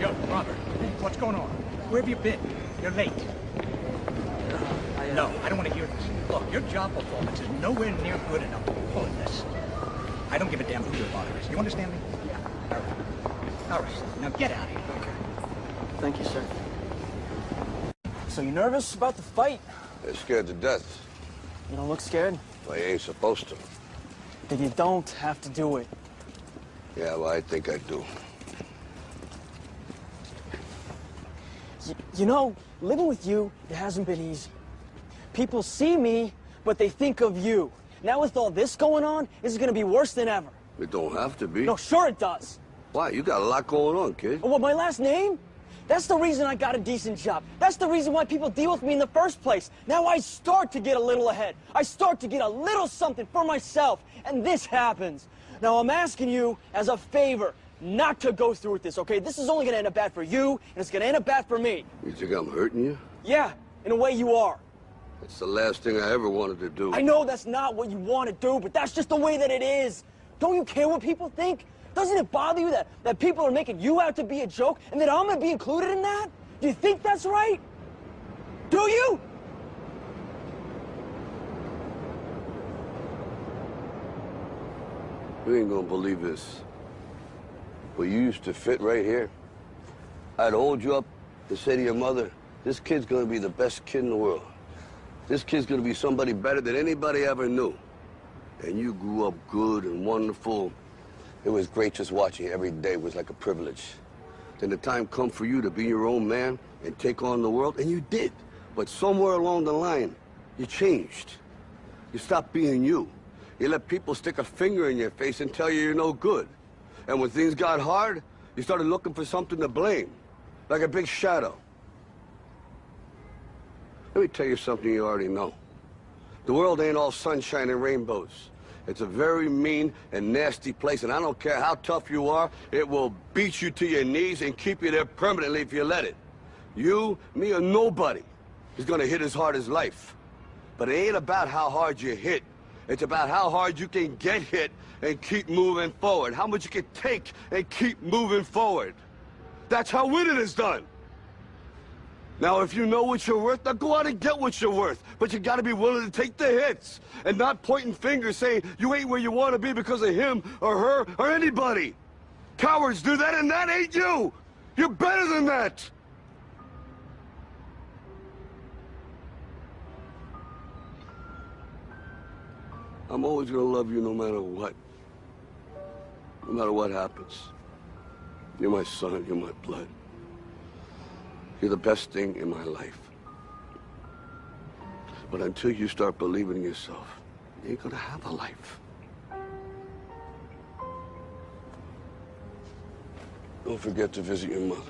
Yo, Robert, what's going on? Where have you been? You're late. No, I don't want to hear this. Look, your job performance is nowhere near good enough to be pulling this. I don't give a damn who your father is. You understand me? Yeah. All right. All right. Now get out of here. Okay. Thank you, sir. So you nervous about the fight? They're scared to death. You don't look scared? Well, you ain't supposed to. Then you don't have to do it. Yeah, well, I think I do. You know, living with you, it hasn't been easy. People see me, but they think of you. Now with all this going on, this is gonna be worse than ever. It don't have to be. No, sure it does. Why? You got a lot going on, kid. Oh, what, my last name? That's the reason I got a decent job. That's the reason why people deal with me in the first place. Now I start to get a little ahead. I start to get a little something for myself, and this happens. Now I'm asking you as a favor not to go through with this, okay? This is only gonna end up bad for you, and it's gonna end up bad for me. You think I'm hurting you? Yeah, in a way you are. It's the last thing I ever wanted to do. I know that's not what you want to do, but that's just the way that it is. Don't you care what people think? Doesn't it bother you that people are making you out to be a joke and that I'm gonna be included in that? Do you think that's right? Do you? You ain't gonna believe this. But you used to fit right here. I'd hold you up and say to your mother, this kid's gonna be the best kid in the world. This kid's gonna be somebody better than anybody ever knew. And you grew up good and wonderful. It was great just watching you every day. It was like a privilege. Then the time come for you to be your own man and take on the world, and you did. But somewhere along the line, you changed. You stopped being you. You let people stick a finger in your face and tell you you're no good. And when things got hard, you started looking for something to blame, like a big shadow. Let me tell you something you already know. The world ain't all sunshine and rainbows. It's a very mean and nasty place, and I don't care how tough you are, it will beat you to your knees and keep you there permanently if you let it. You, me, or nobody is gonna hit as hard as life. But it ain't about how hard you hit. It's about how hard you can get hit and keep moving forward. How much you can take and keep moving forward. That's how winning is done. Now, if you know what you're worth, now go out and get what you're worth. But you gotta be willing to take the hits and not pointing fingers saying you ain't where you want to be because of him or her or anybody. Cowards do that, and that ain't you. You're better than that. I'm always gonna love you no matter what. No matter what happens. You're my son, you're my blood. You're the best thing in my life. But until you start believing in yourself, you ain't gonna have a life. Don't forget to visit your mother.